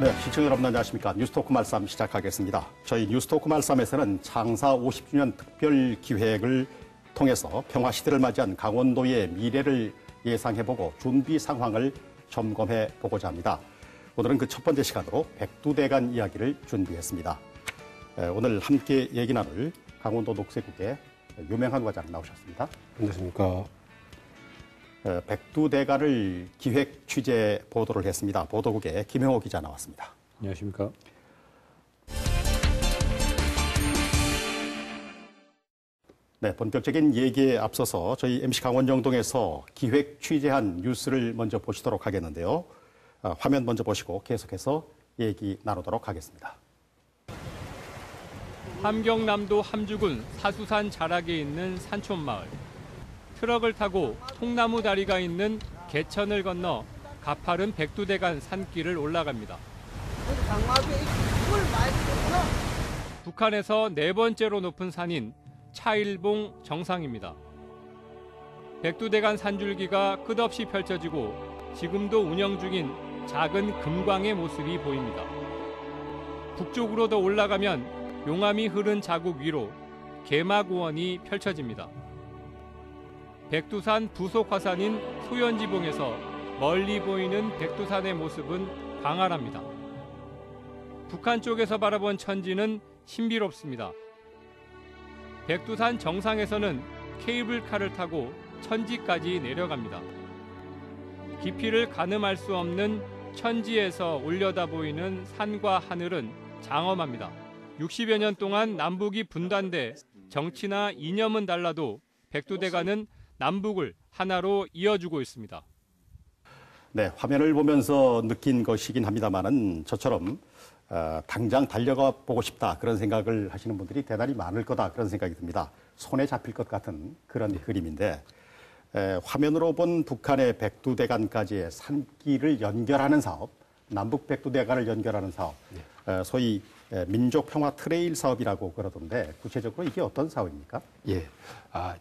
네, 시청자 여러분 안녕하십니까. 뉴스토크 말씀 시작하겠습니다. 저희 뉴스토크 말씀에서는 창사 50주년 특별 기획을 통해서 평화시대를 맞이한 강원도의 미래를 예상해보고 준비 상황을 점검해보고자 합니다. 오늘은 그 첫 번째 시간으로 백두대간 이야기를 준비했습니다. 오늘 함께 얘기 나눌 강원도 녹색국의 유명한 과장 나오셨습니다. 안녕하십니까. 백두대간을 기획 취재 보도를 했습니다. 보도국의 김영호 기자 나왔습니다. 안녕하십니까. 네, 본격적인 얘기에 앞서서 저희 MC 강원정동에서 기획 취재한 뉴스를 먼저 보시도록 하겠는데요. 화면 먼저 보시고 계속해서 얘기 나누도록 하겠습니다. 함경남도 함주군 사수산 자락에 있는 산촌마을. 트럭을 타고 통나무 다리가 있는 개천을 건너 가파른 백두대간 산길을 올라갑니다. 북한에서 네 번째로 높은 산인 차일봉 정상입니다. 백두대간 산줄기가 끝없이 펼쳐지고 지금도 운영 중인 작은 금광의 모습이 보입니다. 북쪽으로 더 올라가면 용암이 흐른 자국 위로 개마고원이 펼쳐집니다. 백두산 부속 화산인 소연지봉에서 멀리 보이는 백두산의 모습은 광활합니다. 북한 쪽에서 바라본 천지는 신비롭습니다. 백두산 정상에서는 케이블카를 타고 천지까지 내려갑니다. 깊이를 가늠할 수 없는 천지에서 올려다 보이는 산과 하늘은 장엄합니다. 60여 년 동안 남북이 분단돼 정치나 이념은 달라도 백두대간은 남북을 하나로 이어주고 있습니다. 네, 화면을 보면서 느낀 것이긴 합니다만은 저처럼 당장 달려가 보고 싶다 그런 생각을 하시는 분들이 대단히 많을 거다 그런 생각이 듭니다. 손에 잡힐 것 같은 그런 그림인데 화면으로 본 북한의 백두대간까지의 산길을 연결하는 사업, 남북 백두대간을 연결하는 사업, 소위 민족평화 트레일 사업이라고 그러던데 구체적으로 이게 어떤 사업입니까? 예,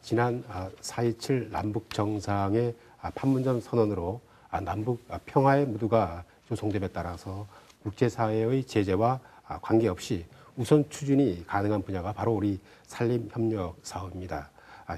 지난 4.27 남북 정상의 판문점 선언으로 남북 평화의 무드가 조성됨에 따라서 국제사회의 제재와 관계없이 우선 추진이 가능한 분야가 바로 우리 산림협력 사업입니다.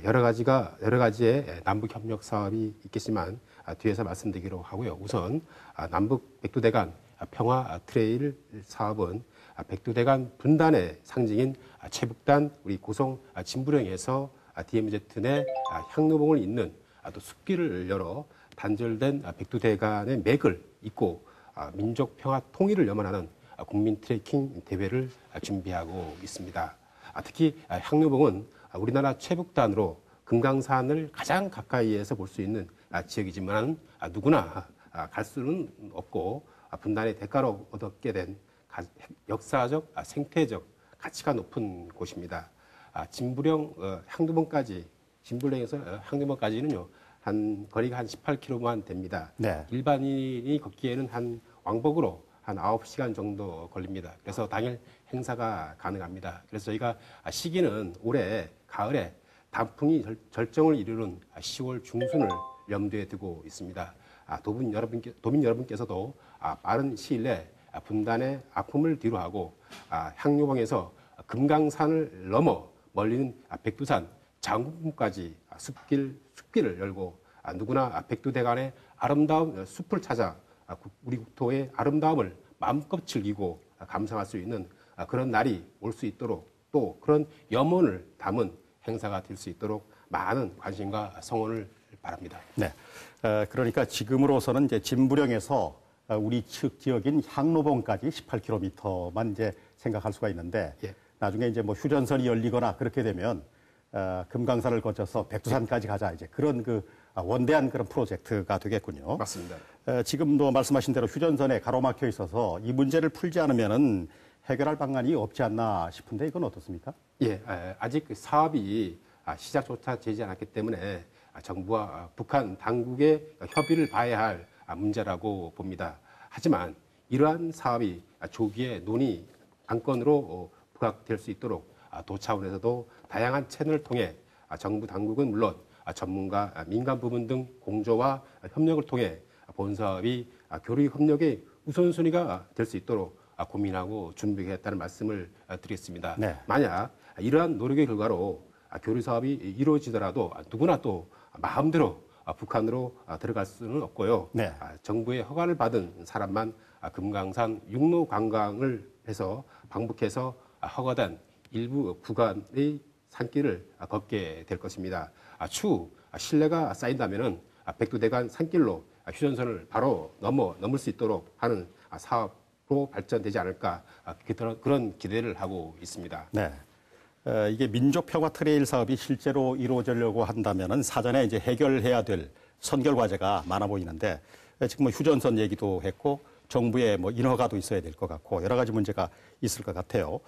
여러 가지의 남북 협력 사업이 있겠지만 뒤에서 말씀드리기로 하고요. 우선 남북 백두대간 평화 트레일 사업은 백두대간 분단의 상징인 최북단 우리 고성 진부령에서 DMZ 내 향로봉을 잇는 또 숲길을 열어 단절된 백두대간의 맥을 잇고 민족 평화 통일을 염원하는 국민 트레킹 대회를 준비하고 있습니다. 특히 향로봉은 우리나라 최북단으로 금강산을 가장 가까이에서 볼 수 있는 지역이지만 누구나 갈 수는 없고 분단의 대가로 얻게 된 역사적, 생태적 가치가 높은 곳입니다. 진부령 향도봉까지, 진부령에서 향도봉까지는요, 거리가 한 18km만 됩니다. 네. 일반인이 걷기에는 왕복으로 한 9시간 정도 걸립니다. 그래서 당일 행사가 가능합니다. 그래서 저희가 시기는 올해 가을에 단풍이 절정을 이루는 10월 중순을 염두에 두고 있습니다. 도민 여러분께서도 빠른 시일 내 분단의 아픔을 뒤로하고 향료봉에서 금강산을 넘어 멀리는 백두산 장군까지 숲길을 열고 누구나 백두대간의 아름다운 숲을 찾아 우리 국토의 아름다움을 마음껏 즐기고 감상할 수 있는 그런 날이 올 수 있도록 또 그런 염원을 담은 행사가 될 수 있도록 많은 관심과 성원을 바랍니다. 네, 그러니까 지금으로서는 이제 진부령에서 우리 측 지역인 향로봉까지 18km만 이제 생각할 수가 있는데 나중에 이제 뭐 휴전선이 열리거나 그렇게 되면 금강산을 거쳐서 백두산까지 가자 이제 그런 원대한 그런 프로젝트가 되겠군요. 맞습니다. 지금도 말씀하신 대로 휴전선에 가로막혀 있어서 이 문제를 풀지 않으면은 해결할 방안이 없지 않나 싶은데 이건 어떻습니까? 예, 아직 사업이 시작조차 되지 않았기 때문에 정부와 북한 당국의 협의를 봐야 할 문제라고 봅니다. 하지만 이러한 사업이 조기에 논의 안건으로 부각될 수 있도록 도 차원에서도 다양한 채널을 통해 정부 당국은 물론 전문가, 민간 부문 등 공조와 협력을 통해 본 사업이 교류 협력의 우선순위가 될 수 있도록 고민하고 준비하겠다는 말씀을 드리겠습니다. 네. 만약 이러한 노력의 결과로 교류 사업이 이루어지더라도 누구나 또 마음대로 북한으로 들어갈 수는 없고요. 네. 정부의 허가를 받은 사람만 금강산 육로 관광을 해서 방북해서 허가된 일부 구간의 산길을 걷게 될 것입니다. 추후 신뢰가 쌓인다면은 백두대간 산길로 휴전선을 바로 넘을 수 있도록 하는 사업으로 발전되지 않을까 그런 기대를 하고 있습니다. 네. 이게 민족평화 트레일 사업이 실제로 이루어지려고 한다면은 사전에 이제 해결해야 될 선결 과제가 많아 보이는데 지금 뭐 휴전선 얘기도 했고 정부의 뭐 인허가도 있어야 될 것 같고 여러 가지 문제가 있을 것 같아요.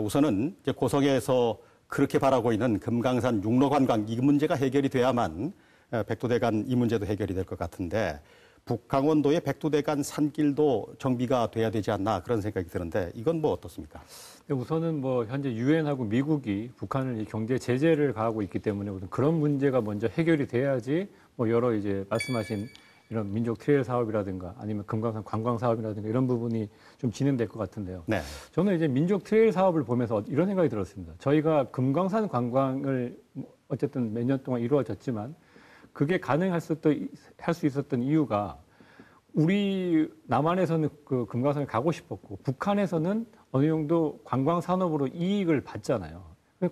우선은 이제 고성에서 그렇게 바라고 있는 금강산 육로 관광 이 문제가 해결이 돼야만 백두대간 이 문제도 해결이 될 것 같은데 북강원도의 백두대간 산길도 정비가 돼야 되지 않나 그런 생각이 드는데 이건 뭐 어떻습니까? 우선은 뭐 현재 유엔하고 미국이 북한을 경제 제재를 가하고 있기 때문에 우선 그런 문제가 먼저 해결이 돼야지 뭐 여러 이제 말씀하신 이런 민족 트레일 사업이라든가 아니면 금강산 관광 사업이라든가 이런 부분이 좀 진행될 것 같은데요. 네. 저는 이제 민족 트레일 사업을 보면서 이런 생각이 들었습니다. 저희가 금강산 관광을 어쨌든 몇 년 동안 이루어졌지만 그게 가능할 할 수 있었던 이유가 우리 남한에서는 그 금강산을 가고 싶었고 북한에서는 어느 정도 관광 산업으로 이익을 받잖아요.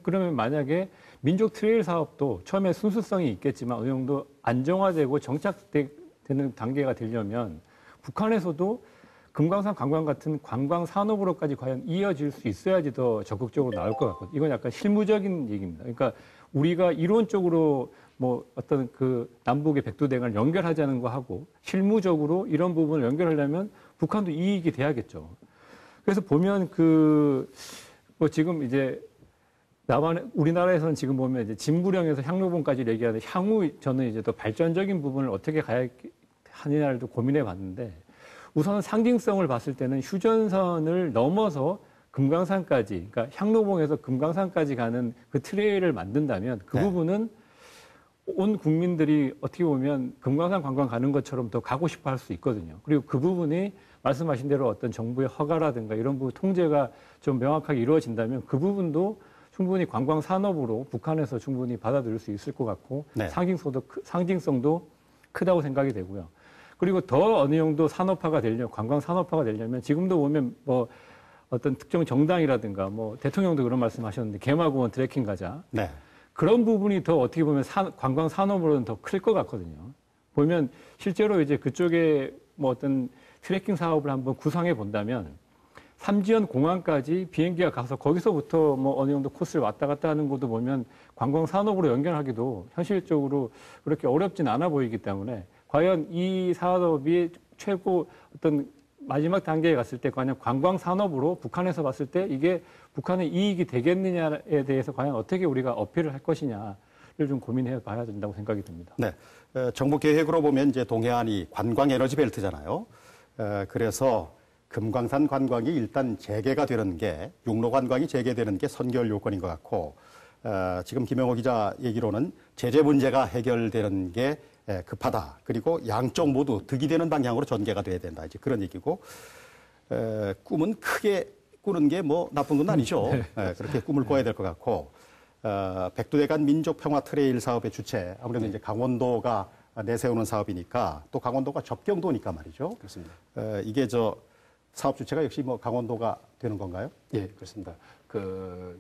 그러면 만약에 민족 트레일 사업도 처음에 순수성이 있겠지만 어느 정도 안정화되고 정착되는 단계가 되려면 북한에서도 금강산 관광 같은 관광 산업으로까지 과연 이어질 수 있어야지 더 적극적으로 나올 것 같거든요. 이건 약간 실무적인 얘기입니다. 그러니까 우리가 이론적으로 뭐 어떤 그 남북의 백두대간을 연결하자는 거 하고 실무적으로 이런 부분을 연결하려면 북한도 이익이 돼야겠죠. 그래서 보면 뭐 지금 이제 우리나라에서는 지금 보면 이제 진부령에서 향로봉까지 얘기하는데 향후 저는 이제 더 발전적인 부분을 어떻게 가야 하느냐를 또 고민해 봤는데 우선 상징성을 봤을 때는 휴전선을 넘어서 금강산까지, 그러니까 향로봉에서 금강산까지 가는 그 트레일을 만든다면 그 네. 부분은 온 국민들이 어떻게 보면 금강산 관광 가는 것처럼 더 가고 싶어 할 수 있거든요. 그리고 그 부분이 말씀하신 대로 어떤 정부의 허가라든가 이런 부분 통제가 좀 명확하게 이루어진다면 그 부분도 충분히 관광 산업으로 북한에서 충분히 받아들일 수 있을 것 같고 네. 상징성도 크다고 생각이 되고요. 그리고 더 어느 정도 관광 산업화가 되려면 지금도 보면 뭐 어떤 특정 정당이라든가 뭐 대통령도 그런 말씀하셨는데 개마고원 트레킹 가자. 네. 그런 부분이 더 어떻게 보면 관광 산업으로는 더 클 것 같거든요. 보면 실제로 이제 그쪽에 뭐 어떤 트레킹 사업을 한번 구상해 본다면 삼지연 공항까지 비행기가 가서 거기서부터 뭐 어느 정도 코스를 왔다 갔다 하는 것도 보면 관광 산업으로 연결하기도 현실적으로 그렇게 어렵진 않아 보이기 때문에 과연 이 사업이 최고 어떤 마지막 단계에 갔을 때 과연 관광 산업으로 북한에서 봤을 때 이게 북한의 이익이 되겠느냐에 대해서 과연 어떻게 우리가 어필을 할 것이냐를 좀 고민해 봐야 된다고 생각이 듭니다. 네. 정부 계획으로 보면 이제 동해안이 관광 에너지 벨트잖아요. 그래서 금강산 관광이 일단 재개가 되는 게 육로 관광이 재개되는 게 선결 요건인 것 같고 지금 김영호 기자 얘기로는 제재 문제가 해결되는 게 급하다. 그리고 양쪽 모두 득이 되는 방향으로 전개가 돼야 된다. 이제 그런 얘기고 꿈은 크게 꾸는 게 뭐 나쁜 건 아니죠. 그렇게 꿈을 꿔야 될 것 같고 백두대간 민족평화 트레일 사업의 주체 아무래도 이제 강원도가 내세우는 사업이니까 또 강원도가 접경도니까 말이죠. 그렇습니다. 이게 사업 주체가 역시 뭐 강원도가 되는 건가요? 예, 그렇습니다.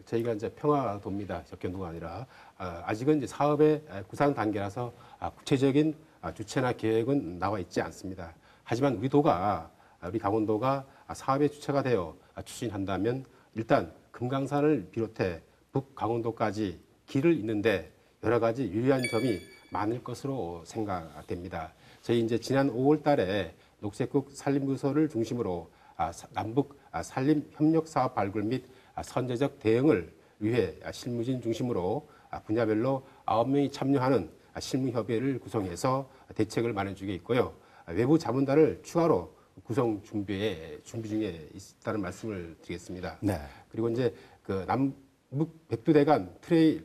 저희가 이제 평화도입니다. 접견도가 아니라 아직은 이제 사업의 구상 단계라서 구체적인 주체나 계획은 나와 있지 않습니다. 하지만 우리 강원도가 사업의 주체가 되어 추진한다면 일단 금강산을 비롯해 북강원도까지 길을 잇는데 여러 가지 유리한 점이 많을 것으로 생각됩니다. 저희 이제 지난 5월달에 녹색국 산림부서를 중심으로 남북 산림 협력 사업 발굴 및 선제적 대응을 위해 실무진 중심으로 분야별로 9명이 참여하는 실무협의회를 구성해서 대책을 마련 중에 있고요. 외부 자문단을 추가로 구성 준비 중에 있다는 말씀을 드리겠습니다. 네. 그리고 이제 남북 백두대간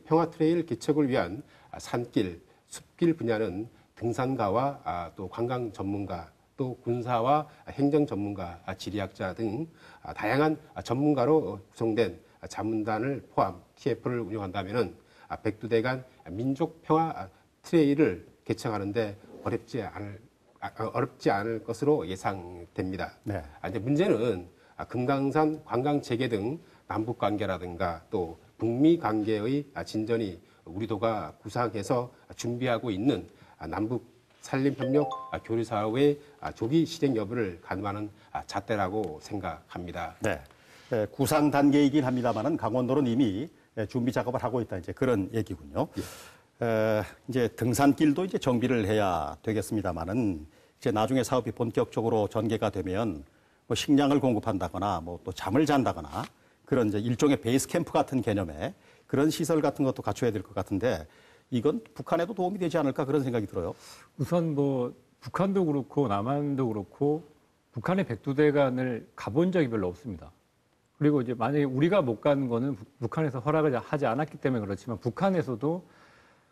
평화 트레일 개척을 위한 산길, 숲길 분야는 등산가와 또 관광 전문가 또 군사와 행정 전문가, 지리학자 등 다양한 전문가로 구성된 자문단을 포함 TF를 운영한다면은 백두대간 민족평화 트레일을 개청하는데 어렵지 않을 것으로 예상됩니다. 네. 이제 문제는 금강산 관광 체계 등 남북 관계라든가 또 북미 관계의 진전이 우리도가 구상해서 준비하고 있는 남북 산림협력 교류 사업의 조기 실행 여부를 가늠하는 잣대라고 생각합니다. 네. 구상 단계이긴 합니다만은 강원도는 이미 준비 작업을 하고 있다. 이제 그런 얘기군요. 이제 등산길도 이제 정비를 해야 되겠습니다만은 이제 나중에 사업이 본격적으로 전개가 되면 뭐 식량을 공급한다거나 뭐 또 잠을 잔다거나 그런 이제 일종의 베이스 캠프 같은 개념의 그런 시설 같은 것도 갖춰야 될 것 같은데 이건 북한에도 도움이 되지 않을까 그런 생각이 들어요. 우선 뭐 북한도 그렇고 남한도 그렇고 북한의 백두대간을 가본 적이 별로 없습니다. 그리고 이제 만약에 우리가 못 가는 거는 북한에서 허락을 하지 않았기 때문에 그렇지만 북한에서도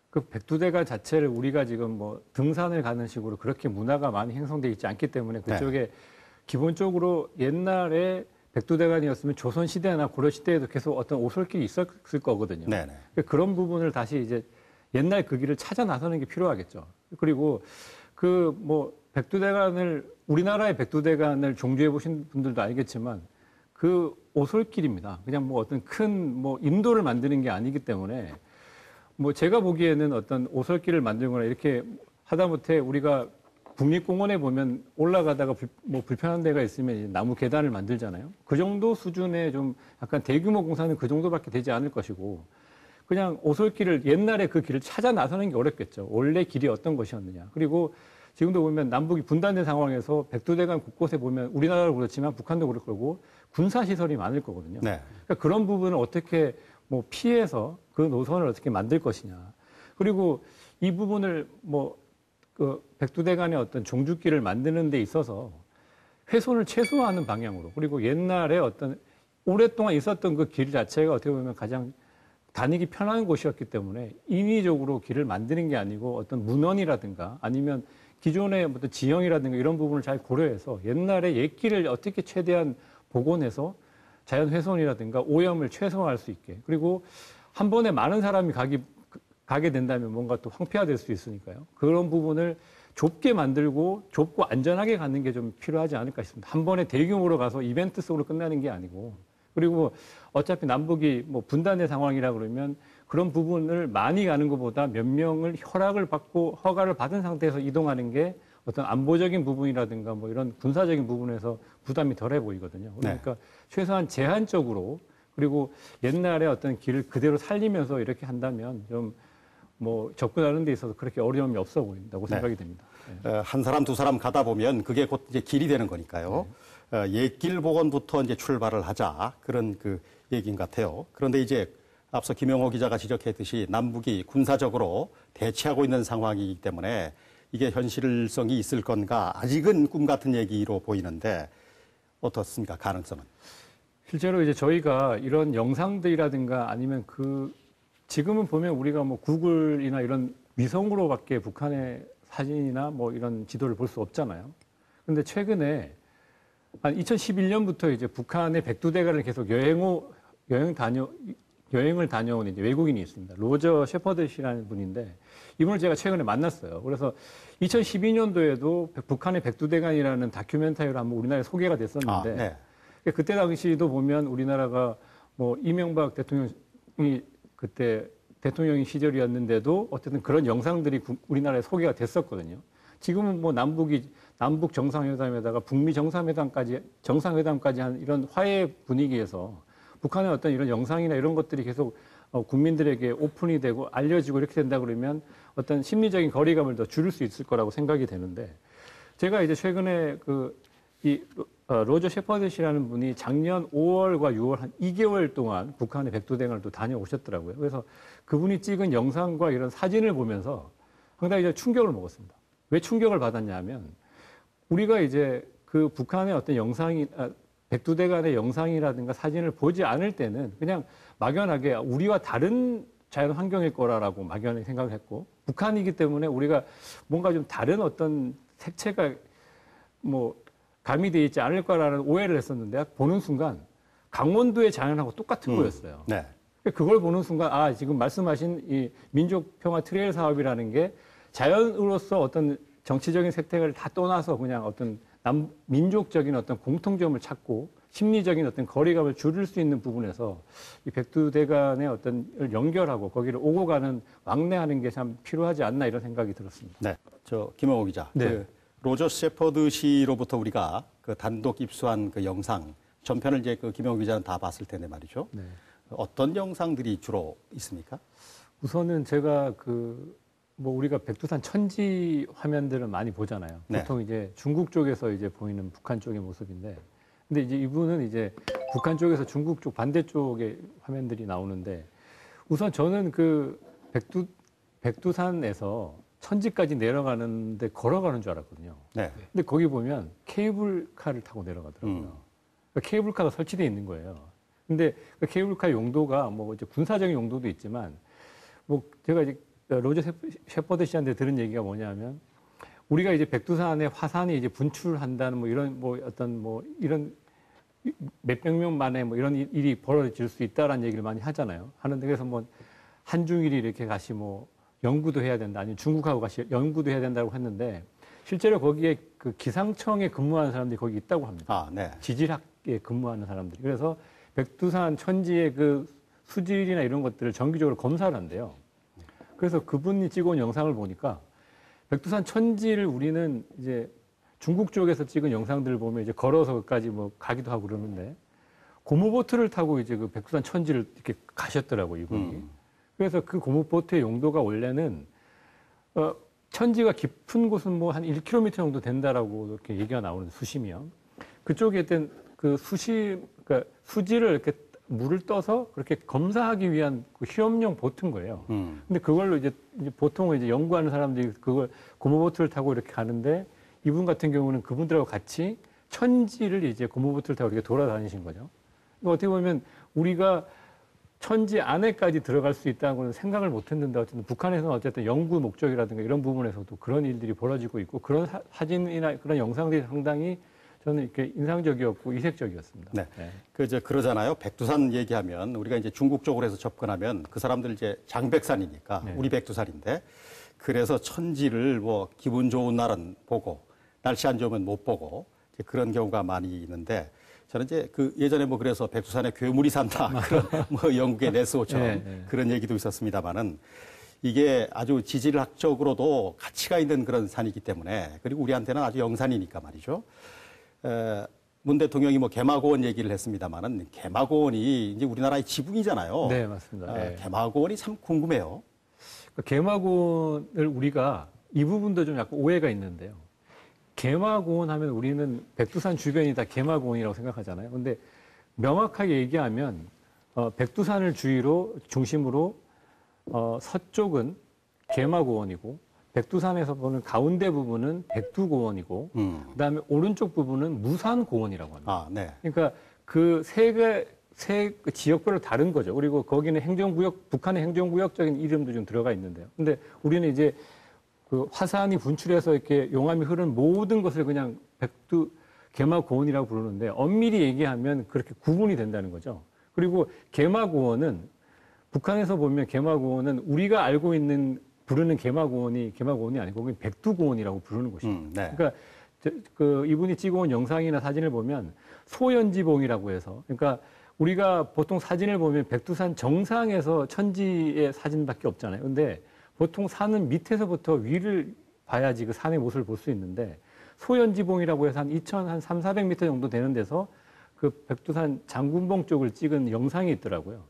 그 백두대간 자체를 우리가 지금 뭐 등산을 가는 식으로 그렇게 문화가 많이 형성되어 있지 않기 때문에 그쪽에 네. 기본적으로 옛날에 백두대간이었으면 조선시대나 고려시대에도 계속 어떤 오솔길이 있었을 거거든요. 네네. 그런 부분을 다시 이제 옛날 그 길을 찾아 나서는 게 필요하겠죠. 그리고 그 뭐 백두대간을 우리나라의 백두대간을 종주해 보신 분들도 알겠지만 그 오솔길입니다. 그냥 뭐 어떤 큰 뭐 인도를 만드는 게 아니기 때문에 뭐 제가 보기에는 어떤 오솔길을 만들거나 이렇게 하다못해 우리가 국립공원에 보면 올라가다가 뭐 불편한 데가 있으면 이제 나무 계단을 만들잖아요. 그 정도 수준의 좀 약간 대규모 공사는 그 정도밖에 되지 않을 것이고 그냥 오솔길을 옛날에 그 길을 찾아 나서는 게 어렵겠죠. 원래 길이 어떤 것이었느냐. 그리고 지금도 보면 남북이 분단된 상황에서 백두대간 곳곳에 보면 우리나라도 그렇지만 북한도 그럴 거고 군사시설이 많을 거거든요. 네. 그러니까 그런 부분을 어떻게 뭐 피해서 그 노선을 어떻게 만들 것이냐. 그리고 이 부분을 뭐 그 백두대간의 어떤 종주길을 만드는 데 있어서 훼손을 최소화하는 방향으로 그리고 옛날에 어떤 오랫동안 있었던 그 길 자체가 어떻게 보면 가장 다니기 편한 곳이었기 때문에 인위적으로 길을 만드는 게 아니고 어떤 문헌이라든가 아니면 기존의 어떤 지형이라든가 이런 부분을 잘 고려해서 옛날에 옛길을 어떻게 최대한 복원해서 자연 훼손이라든가 오염을 최소화할 수 있게 그리고 한 번에 많은 사람이 가게 된다면 뭔가 또 황폐화될 수 있으니까요. 그런 부분을 좁게 만들고 좁고 안전하게 가는 게 좀 필요하지 않을까 싶습니다. 한 번에 대규모로 가서 이벤트 속으로 끝나는 게 아니고 그리고 어차피 남북이 뭐 분단의 상황이라 그러면 그런 부분을 많이 가는 것보다 몇 명을 허락을 받고 허가를 받은 상태에서 이동하는 게 어떤 안보적인 부분이라든가 뭐 이런 군사적인 부분에서 부담이 덜해 보이거든요. 그러니까 최소한 제한적으로 그리고 옛날에 어떤 길을 그대로 살리면서 이렇게 한다면 좀 뭐 접근하는 데 있어서 그렇게 어려움이 없어 보인다고 생각이 됩니다. 네. 한 사람 두 사람 가다 보면 그게 곧 이제 길이 되는 거니까요. 옛길 복원부터 이제 출발을 하자 그런 그 얘기인 것 같아요. 그런데 이제 앞서 김영호 기자가 지적했듯이 남북이 군사적으로 대치하고 있는 상황이기 때문에 이게 현실성이 있을 건가 아직은 꿈 같은 얘기로 보이는데 어떻습니까? 가능성은? 실제로 이제 저희가 이런 영상들이라든가 아니면 지금은 보면 우리가 뭐 구글이나 이런 위성으로밖에 북한의 사진이나 뭐 이런 지도를 볼 수 없잖아요. 그런데 최근에 한 2011년부터 이제 북한의 백두대간을 계속 여행을 다녀온 이제 외국인이 있습니다. 로저 셰퍼드 씨라는 분인데 이분을 제가 최근에 만났어요. 그래서 2012년도에도 북한의 백두대간이라는 다큐멘터리로 한번 우리나라에 소개가 됐었는데 그때 당시도 보면 우리나라가 뭐 이명박 대통령이 그때 대통령 시절이었는데도 어쨌든 그런 영상들이 우리나라에 소개가 됐었거든요. 지금은 뭐 남북 정상회담에다가 북미 정상회담까지 한 이런 화해 분위기에서 북한의 어떤 이런 영상이나 이런 것들이 계속 국민들에게 오픈이 되고 알려지고 이렇게 된다 그러면 어떤 심리적인 거리감을 더 줄일 수 있을 거라고 생각이 되는데 제가 이제 최근에 로저 셰퍼드 씨라는 분이 작년 5월과 6월 한 2개월 동안 북한의 백두대간을 또 다녀오셨더라고요. 그래서 그분이 찍은 영상과 이런 사진을 보면서 상당히 이제 충격을 먹었습니다. 왜 충격을 받았냐면 우리가 이제 그 북한의 어떤 백두대간의 영상이라든가 사진을 보지 않을 때는 그냥 막연하게 우리와 다른 자연 환경일 거라고 막연하게 생각을 했고 북한이기 때문에 우리가 뭔가 좀 다른 어떤 색채가 뭐 가미되어 있지 않을 거라는 오해를 했었는데 보는 순간 강원도의 자연하고 똑같은 거였어요. 네. 그걸 보는 순간 아 지금 말씀하신 이 민족평화 트레일 사업이라는 게 자연으로서 어떤 정치적인 색택을 다 떠나서 그냥 어떤 민족적인 어떤 공통점을 찾고 심리적인 어떤 거리감을 줄일 수 있는 부분에서 이 백두대간의 어떤 연결하고 거기를 오고 가는 왕래하는 게 참 필요하지 않나 이런 생각이 들었습니다. 네. 저 김영호 기자. 네. 그 로저 셰퍼드 씨로부터 우리가 그 단독 입수한 그 영상 전편을 이제 그 김영호 기자는 다 봤을 텐데 말이죠. 네. 어떤 영상들이 주로 있습니까? 우선은 제가 뭐 우리가 백두산 천지 화면들을 많이 보잖아요. 네. 보통 이제 중국 쪽에서 이제 보이는 북한 쪽의 모습인데, 근데 이제 이분은 이제 북한 쪽에서 중국 쪽 반대쪽의 화면들이 나오는데, 우선 저는 그 백두산에서 천지까지 내려가는데 걸어가는 줄 알았거든요. 네. 근데 거기 보면 케이블카를 타고 내려가더라고요. 그러니까 케이블카가 설치되어 있는 거예요. 근데 그 케이블카 용도가 뭐 이제 군사적인 용도도 있지만, 뭐 제가 이제 로저 셰퍼드 씨한테 들은 얘기가 뭐냐면, 우리가 이제 백두산에 화산이 이제 분출한다는 뭐 이런 뭐 어떤 뭐 이런 몇백 명 만에 뭐 이런 일이 벌어질 수 있다라는 얘기를 많이 하잖아요. 하는데 그래서 뭐 한중일이 이렇게 같이 뭐 연구도 해야 된다, 아니면 중국하고 같이 연구도 해야 된다고 했는데, 실제로 거기에 그 기상청에 근무하는 사람들이 거기 있다고 합니다. 아, 네. 지질학에 근무하는 사람들이. 그래서 백두산 천지의 그 수질이나 이런 것들을 정기적으로 검사를 한대요. 그래서 그분이 찍어온 영상을 보니까 백두산 천지를 우리는 이제 중국 쪽에서 찍은 영상들을 보면 이제 걸어서까지 뭐 가기도 하고 그러는데, 고무보트를 타고 이제 그 백두산 천지를 이렇게 가셨더라고요, 이분이. 그래서 그 고무보트의 용도가 원래는 천지가 깊은 곳은 뭐 한 1km 정도 된다라고 이렇게 얘기가 나오는데, 수심이요. 그쪽에 있던 그 그러니까 수지를 이렇게 물을 떠서 그렇게 검사하기 위한 그 시험용 보트인 거예요. 근데 그걸로 이제 보통 이제 연구하는 사람들이 그걸 고무보트를 타고 이렇게 가는데, 이분 같은 경우는 그분들하고 같이 천지를 이제 고무보트를 타고 이렇게 돌아다니신 거죠. 그러니까 어떻게 보면 우리가 천지 안에까지 들어갈 수 있다는 건 생각을 못 했는데, 어쨌든 북한에서는 어쨌든 연구 목적이라든가 이런 부분에서도 그런 일들이 벌어지고 있고, 그런 사진이나 그런 영상들이 상당히 저는 이렇게 인상적이었고 이색적이었습니다. 네. 네. 그러잖아요. 백두산 얘기하면 우리가 이제 중국 쪽으로 해서 접근하면 그 사람들 이제 장백산이니까 네. 우리 백두산인데, 그래서 천지를 뭐 기분 좋은 날은 보고 날씨 안 좋으면 못 보고 이제 그런 경우가 많이 있는데, 저는 이제 그 예전에 뭐 그래서 백두산에 괴물이 산다 그런 뭐 영국의 네스호처럼 네. 그런 얘기도 있었습니다만은, 이게 아주 지질학적으로도 가치가 있는 그런 산이기 때문에, 그리고 우리한테는 아주 영산이니까 말이죠. 문 대통령이 뭐 개마고원 얘기를 했습니다만은, 개마고원이 이제 우리나라의 지붕이잖아요. 네, 맞습니다. 네. 개마고원이 참 궁금해요. 개마고원을 우리가 이 부분도 좀 약간 오해가 있는데요. 개마고원 하면 우리는 백두산 주변이 다 개마고원이라고 생각하잖아요. 근데 명확하게 얘기하면 백두산을 중심으로 서쪽은 개마고원이고, 백두산에서 보는 가운데 부분은 백두고원이고, 그다음에 오른쪽 부분은 무산고원이라고 합니다. 아, 네. 그러니까 그 세 지역별로 다른 거죠. 그리고 거기는 행정구역, 북한의 행정구역적인 이름도 좀 들어가 있는데요. 근데 우리는 이제 그 화산이 분출해서 이렇게 용암이 흐르는 모든 것을 그냥 개마고원이라고 부르는데, 엄밀히 얘기하면 그렇게 구분이 된다는 거죠. 그리고 개마고원은 북한에서 보면 개마고원은 우리가 알고 있는 부르는 개마고원이 아니고 거기 백두고원이라고 부르는 곳입니다. 네. 그러니까 이분이 찍어온 영상이나 사진을 보면 소연지봉이라고 해서, 그러니까 우리가 보통 사진을 보면 백두산 정상에서 천지의 사진밖에 없잖아요. 근데 보통 산은 밑에서부터 위를 봐야지 그 산의 모습을 볼 수 있는데, 소연지봉이라고 해서 한 2,300m 정도 되는 데서 그 백두산 장군봉 쪽을 찍은 영상이 있더라고요.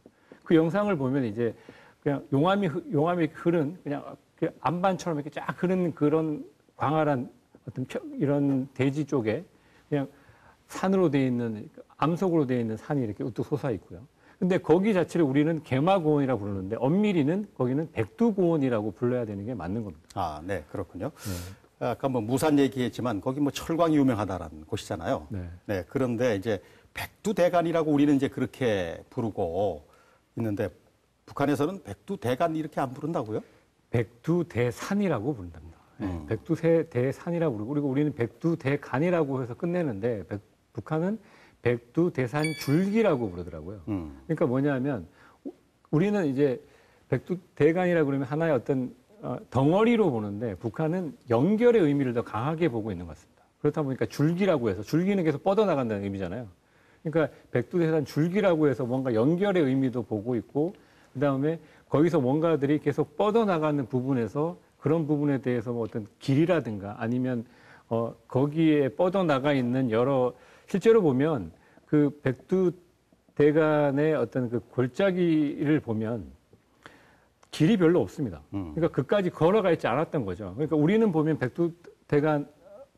그 영상을 보면 이제 그냥 용암이 흐른 그냥 안반처럼 이렇게 쫙 흐르는 그런 광활한 어떤 이런 대지 쪽에 그냥 산으로 돼 있는, 암석으로 돼 있는 산이 이렇게 우뚝 솟아 있고요. 근데 거기 자체를 우리는 개마고원이라고 부르는데, 엄밀히는 거기는 백두고원이라고 불러야 되는 게 맞는 겁니다. 아, 네, 그렇군요. 아까 뭐 무산 얘기했지만 거기 뭐 철광이 유명하다라는 곳이잖아요. 네. 네, 그런데 이제 백두대간이라고 우리는 이제 그렇게 부르고 있는데, 북한에서는 백두대간 이렇게 안 부른다고요? 백두대산이라고 부른답니다. 백두대산이라고 그러고, 그리고 우리는 백두대간이라고 해서 끝내는데 북한은 백두대산 줄기라고 그러더라고요. 그러니까 뭐냐면 우리는 이제 백두대간이라고 그러면 하나의 어떤 덩어리로 보는데 북한은 연결의 의미를 더 강하게 보고 있는 것 같습니다. 그렇다 보니까 줄기라고 해서 줄기는 계속 뻗어나간다는 의미잖아요. 그러니까 백두대산 줄기라고 해서 뭔가 연결의 의미도 보고 있고 그다음에 거기서 뭔가들이 계속 뻗어나가는 부분에서 그런 부분에 대해서 뭐 어떤 길이라든가 아니면 거기에 뻗어나가 있는 여러 실제로 보면 그 백두대간의 어떤 그 골짜기를 보면 길이 별로 없습니다. 그러니까 그까지 걸어가 있지 않았던 거죠. 그러니까 우리는 보면 백두대간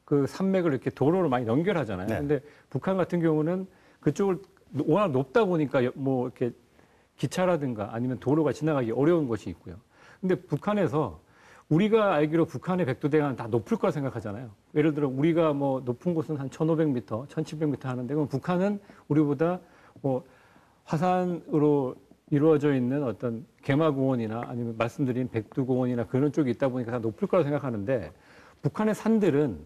그 산맥을 이렇게 도로로 많이 연결하잖아요. 네. 근데 북한 같은 경우는 그쪽을 워낙 높다 보니까 뭐 이렇게 기차라든가 아니면 도로가 지나가기 어려운 곳이 있고요. 근데 북한에서 우리가 알기로 북한의 백두대간은 다 높을 거라 생각하잖아요. 예를 들어 우리가 뭐 높은 곳은 한 1,500m, 1,700m 하는데 그럼 북한은 우리보다 뭐 화산으로 이루어져 있는 어떤 개마고원이나 아니면 말씀드린 백두고원이나 그런 쪽이 있다 보니까 다 높을 거라 생각하는데 북한의 산들은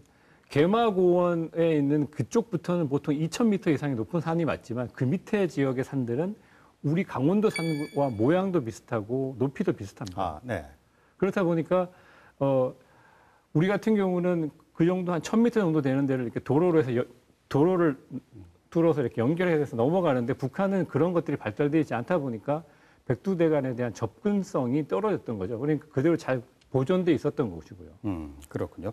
개마고원에 있는 그쪽부터는 보통 2,000m 이상의 높은 산이 맞지만 그 밑에 지역의 산들은 우리 강원도 산과 모양도 비슷하고 높이도 비슷합니다. 아, 네. 그렇다 보니까 우리 같은 경우는 그 정도 한 1,000m 정도 되는 데를 이렇게 도로로 해서 도로를 뚫어서 이렇게 연결해서 넘어가는데 북한은 그런 것들이 발달되어 있지 않다 보니까 백두대간에 대한 접근성이 떨어졌던 거죠. 그러니까 그대로 잘 보존돼 있었던 것이고요. 그렇군요.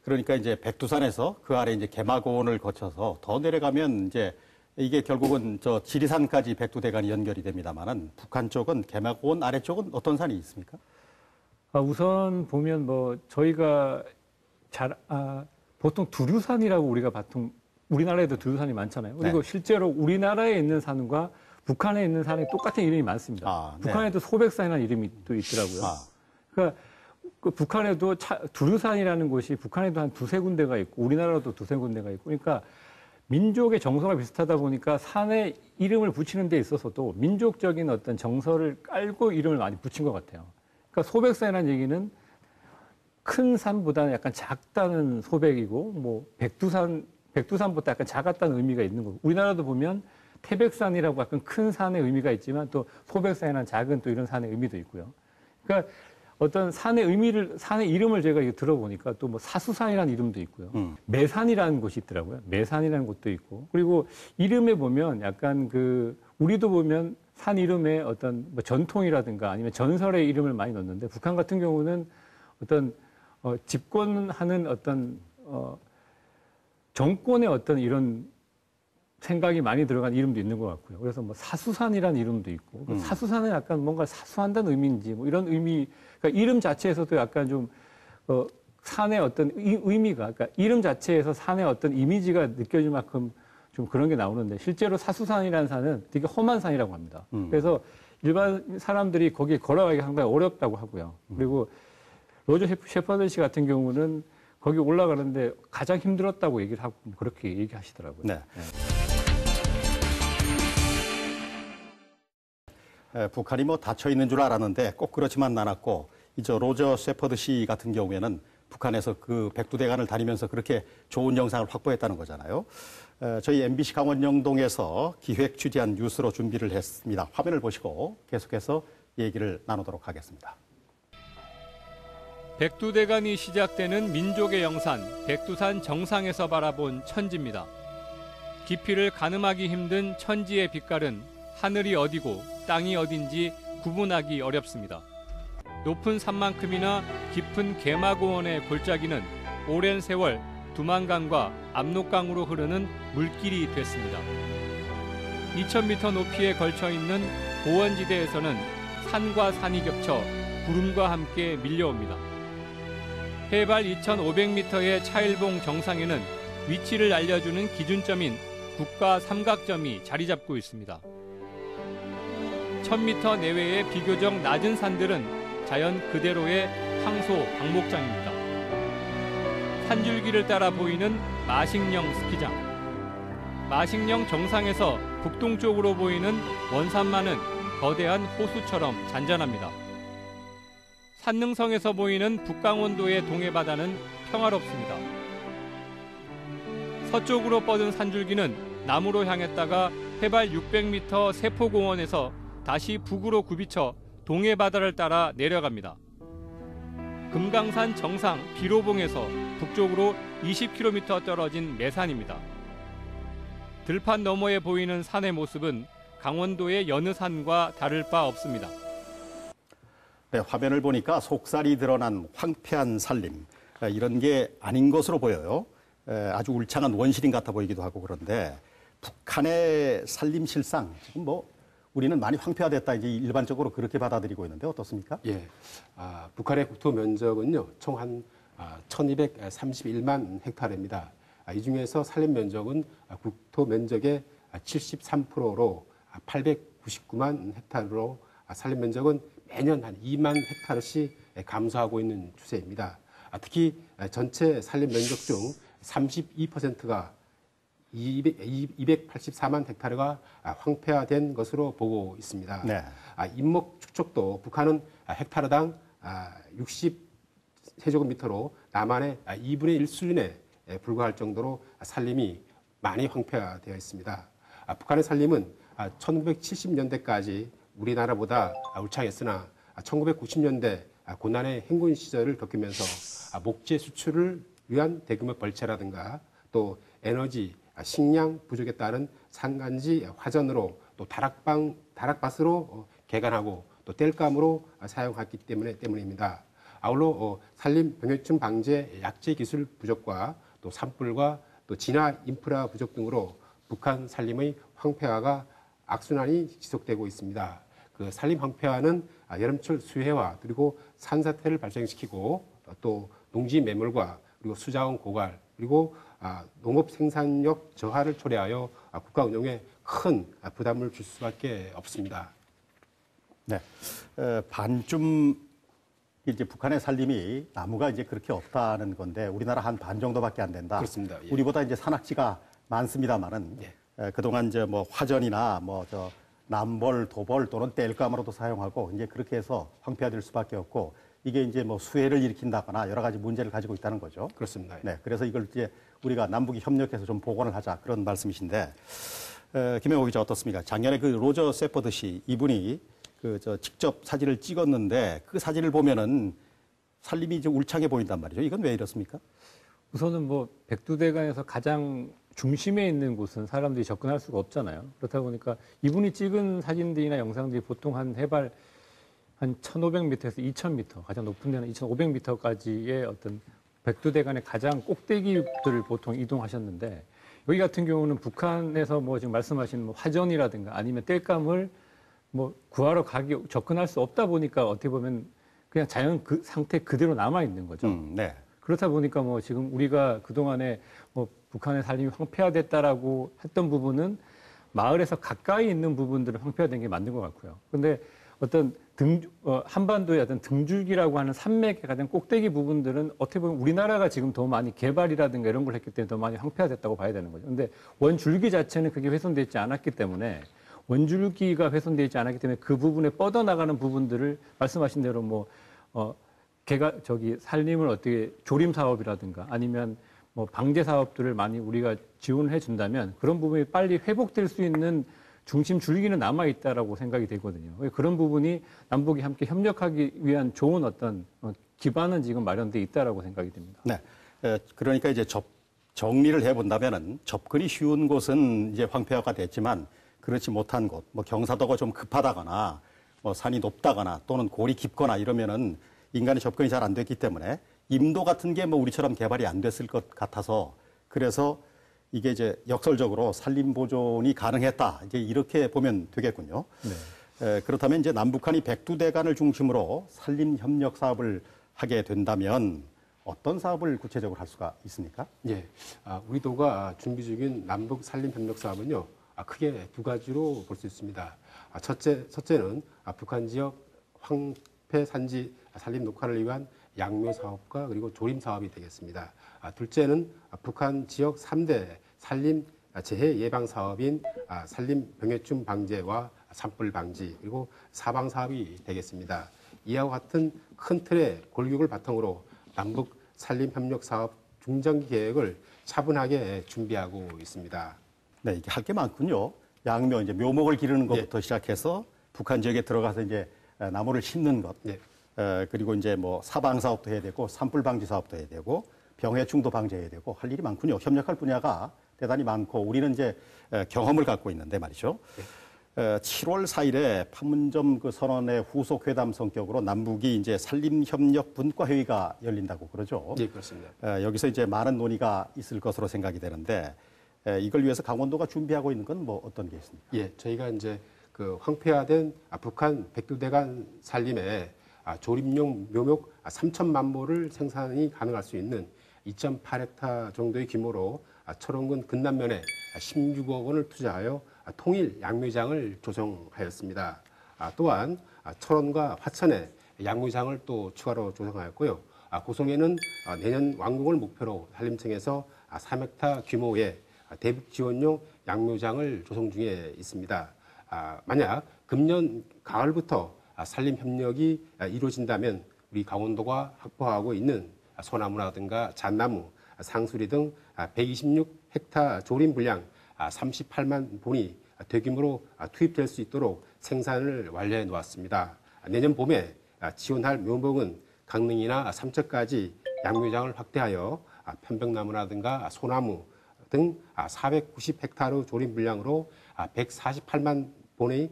그러니까 이제 백두산에서 그 아래 이제 개마고원을 거쳐서 더 내려가면 이제 이게 결국은 저 지리산까지 백두대간이 연결이 됩니다만은 북한 쪽은 개마고원 아래쪽은 어떤 산이 있습니까? 우선 보면 뭐 저희가 보통 두류산이라고 우리가 보통 우리나라에도 두류산이 많잖아요. 그리고 네. 실제로 우리나라에 있는 산과 북한에 있는 산이 똑같은 이름이 많습니다. 아, 네. 북한에도 소백산이라는 이름이 또 있더라고요. 그러니까 그 북한에도 두류산이라는 곳이 북한에도 한 두세 군데가 있고 우리나라도 두세 군데가 있고 그러니까 민족의 정서가 비슷하다 보니까 산에 이름을 붙이는 데 있어서도 민족적인 어떤 정서를 깔고 이름을 많이 붙인 것 같아요. 그러니까 소백산이라는 얘기는 큰 산보다는 약간 작다는 소백이고 뭐 백두산보다 약간 작았다는 의미가 있는 거고 우리나라도 보면 태백산이라고 약간 큰 산의 의미가 있지만 또 소백산이라는 작은 또 이런 산의 의미도 있고요. 그러니까 어떤 산의 이름을 제가 들어보니까 또 뭐 사수산이라는 이름도 있고요. 매산이라는 곳이 있더라고요. 매산이라는 곳도 있고. 그리고 이름에 보면 약간 우리도 보면 산 이름에 어떤 뭐 전통이라든가 아니면 전설의 이름을 많이 넣는데 북한 같은 경우는 어떤 집권하는 어떤 정권의 어떤 이런 생각이 많이 들어간 이름도 있는 것 같고요. 그래서 뭐 사수산이라는 이름도 있고 사수산은 약간 뭔가 사수한다는 의미인지 뭐 이런 의미, 그러니까 이름 자체에서도 약간 좀 산의 어떤 의미가, 그러니까 이름 자체에서 산의 어떤 이미지가 느껴질 만큼 좀 그런 게 나오는데 실제로 사수산이라는 산은 되게 험한 산이라고 합니다. 그래서 일반 사람들이 거기에 걸어가기 상당히 어렵다고 하고요. 그리고 로저 셰퍼드 씨 같은 경우는 거기 올라가는데 가장 힘들었다고 얘기를 하고 그렇게 얘기하시더라고요. 네. 북한이 뭐 닫혀 있는 줄 알았는데 꼭 그렇지만 않았고 이제 로저 셰퍼드 씨 같은 경우에는 북한에서 그 백두대간을 다니면서 그렇게 좋은 영상을 확보했다는 거잖아요. 저희 MBC 강원 영동에서 기획 취재한 뉴스로 준비를 했습니다. 화면을 보시고 계속해서 얘기를 나누도록 하겠습니다. 백두대간이 시작되는 민족의 영산 백두산 정상에서 바라본 천지입니다. 깊이를 가늠하기 힘든 천지의 빛깔은 하늘이 어디고 땅이 어딘지 구분하기 어렵습니다. 높은 산만큼이나 깊은 개마고원의 골짜기는 오랜 세월 두만강과 압록강으로 흐르는 물길이 됐습니다. 2000m 높이에 걸쳐 있는 고원지대에서는 산과 산이 겹쳐 구름과 함께 밀려옵니다. 해발 2,500m의 차일봉 정상에는 위치를 알려주는 기준점인 국가 삼각점이 자리 잡고 있습니다. 1000m 내외의 비교적 낮은 산들은 자연 그대로의 황소 방목장입니다. 산줄기를 따라 보이는 마식령 스키장. 마식령 정상에서 북동쪽으로 보이는 원산만은 거대한 호수처럼 잔잔합니다. 산능성에서 보이는 북강원도의 동해바다는 평화롭습니다. 서쪽으로 뻗은 산줄기는 남으로 향했다가 해발 600m 세포공원에서 다시 북으로 굽이쳐 동해바다를 따라 내려갑니다. 금강산 정상 비로봉에서 북쪽으로 20km 떨어진 매산입니다. 들판 너머에 보이는 산의 모습은 강원도의 여느 산과 다를 바 없습니다. 네, 화면을 보니까 속살이 드러난 황폐한 산림, 이런 게 아닌 것으로 보여요. 아주 울창한 원시림 같아 보이기도 하고 그런데 북한의 산림 실상 지금 뭐 우리는 많이 황폐화됐다 이제 일반적으로 그렇게 받아들이고 있는데 어떻습니까? 예, 북한의 국토 면적은요 총 한 1,231만 헥타르입니다. 이 중에서 산림 면적은 국토 면적의 73%로 899만 헥타르로 산림 면적은 매년 한 2만 헥타르씩 감소하고 있는 추세입니다. 특히 전체 산림 면적 중 32%가 284만 헥타르가 황폐화된 것으로 보고 있습니다. 네. 인목 축적도 북한은 헥타르당 60세제곱미터로 남한의 2분의 1 수준에 불과할 정도로 산림이 많이 황폐화되어 있습니다. 북한의 산림은 1970년대까지 우리나라보다 울창했으나 1990년대 고난의 행군 시절을 겪으면서 목재 수출을 위한 대규모 벌채라든가 또 에너지, 식량 부족에 따른 산간지 화전으로 또 다락밭으로 개간하고 또 땔감으로 사용했기 때문입니다. 아울러 산림 병해충 방제 약재 기술 부족과 또 산불과 또 진화 인프라 부족 등으로 북한 산림의 황폐화가 악순환이 지속되고 있습니다. 그 산림 황폐화는 여름철 수해와 그리고 산사태를 발생시키고 또 농지 매몰과 그리고 수자원 고갈 그리고 농업 생산력 저하를 초래하여 국가 운영에 큰 부담을 줄 수밖에 없습니다. 네, 반쯤 이제 북한의 산림이 나무가 이제 그렇게 없다는 건데 우리나라 한 반 정도밖에 안 된다. 그렇습니다. 예. 우리보다 이제 산악지가 많습니다만은 그동안 이제 뭐 화전이나 뭐 저 남벌, 도벌 또는 땔감으로도 사용하고 이제 그렇게 해서 황폐화될 수밖에 없고 이게 이제 뭐 수해를 일으킨다거나 여러 가지 문제를 가지고 있다는 거죠. 그렇습니다. 네, 그래서 이걸 이제 우리가 남북이 협력해서 좀 복원을 하자 그런 말씀이신데 김영호 기자 어떻습니까? 작년에 그 로저 세퍼드 씨 이분이 직접 사진을 찍었는데 그 사진을 보면은 산림이 좀 울창해 보인단 말이죠. 이건 왜 이렇습니까? 우선은 뭐 백두대간에서 가장 중심에 있는 곳은 사람들이 접근할 수가 없잖아요. 그렇다 보니까 이분이 찍은 사진들이나 영상들이 보통 한 해발 한 1,500m에서 2,000m, 가장 높은 데는 2,500m까지의 어떤 백두대간의 가장 꼭대기들을 보통 이동하셨는데 여기 같은 경우는 북한에서 뭐 지금 말씀하신 뭐 화전이라든가 아니면 땔감을 뭐 구하러 접근할 수 없다 보니까 어떻게 보면 그냥 자연 그 상태 그대로 남아 있는 거죠. 네. 그렇다 보니까 뭐 지금 우리가 그동안에 뭐 북한의 산림이 황폐화됐다라고 했던 부분은 마을에서 가까이 있는 부분들은 황폐화된 게 맞는 것 같고요. 근데 어떤 한반도의 어떤 등줄기라고 하는 산맥의 가장 꼭대기 부분들은 어떻게 보면 우리나라가 지금 더 많이 개발이라든가 이런 걸 했기 때문에 더 많이 황폐화됐다고 봐야 되는 거죠. 근데 원줄기 자체는 그게 훼손되지 않았기 때문에 원줄기가 훼손되지 않았기 때문에 그 부분에 뻗어나가는 부분들을 말씀하신 대로 뭐 산림을 어떻게 조림 사업이라든가 아니면 뭐 방제 사업들을 많이 우리가 지원을 해준다면 그런 부분이 빨리 회복될 수 있는 중심 줄기는 남아 있다라고 생각이 되거든요. 그런 부분이 남북이 함께 협력하기 위한 좋은 어떤 기반은 지금 마련돼 있다라고 생각이 됩니다. 네. 그러니까 이제 정리를 해본다면은 접근이 쉬운 곳은 이제 황폐화가 됐지만 그렇지 못한 곳, 뭐 경사도가 좀 급하다거나 뭐 산이 높다거나 또는 골이 깊거나 이러면은 인간의 접근이 잘 안 됐기 때문에 임도 같은 게 뭐 우리처럼 개발이 안 됐을 것 같아서 그래서 이게 이제 역설적으로 산림 보존이 가능했다. 이제 이렇게 보면 되겠군요. 네. 그렇다면 이제 남북한이 백두대간을 중심으로 산림 협력 사업을 하게 된다면 어떤 사업을 구체적으로 할 수가 있습니까? 예. 우리 도가 준비 중인 남북 산림 협력 사업은요. 크게 두 가지로 볼 수 있습니다. 첫째는 북한 지역 황폐 산지 산림 녹화를 위한 양묘 사업과 그리고 조림 사업이 되겠습니다. 둘째는 북한 지역 3대 산림 재해 예방 사업인 산림 병해충 방제와 산불 방지 그리고 사방 사업이 되겠습니다. 이와 같은 큰 틀의 골격을 바탕으로 남북 산림협력 사업 중장기 계획을 차분하게 준비하고 있습니다. 네, 이게 할 게 많군요. 양묘 이제 묘목을 기르는 것부터 시작해서 북한 지역에 들어가서 이제 나무를 심는 것, 네. 그리고 이제 뭐 사방 사업도 해야 되고 산불 방지 사업도 해야 되고 병해충도 방지해야 되고 할 일이 많군요. 협력할 분야가 대단히 많고 우리는 이제 경험을 갖고 있는데 말이죠. 7월 4일에 판문점 그 선언의 후속 회담 성격으로 남북이 이제 산림협력 분과회의가 열린다고 그러죠. 네, 그렇습니다. 여기서 이제 많은 논의가 있을 것으로 생각이 되는데 이걸 위해서 강원도가 준비하고 있는 건 뭐 어떤 게 있습니까? 예, 저희가 이제 그 황폐화된 북한 백두대간 산림에 조립용 묘목 3천만 모를 생산이 가능할 수 있는 2.8헥타 정도의 규모로 철원군 근남면에 16억 원을 투자하여 통일 양묘장을 조성하였습니다. 또한 철원과 화천에 양묘장을 또 추가로 조성하였고요. 고성에는 내년 완공을 목표로 산림청에서 3헥타 규모의 대북 지원용 양묘장을 조성 중에 있습니다. 만약 금년 가을부터 산림 협력이 이루어진다면 우리 강원도가 확보하고 있는 소나무라든가 잣나무, 상수리 등 126헥타 조림 분량 38만 본이 대규모로 투입될 수 있도록 생산을 완료해 놓았습니다. 내년 봄에 지원할 묘목은 강릉이나 삼척까지 양묘장을 확대하여 편백나무라든가 소나무 등 490헥타르 조림 물량으로 148만 본이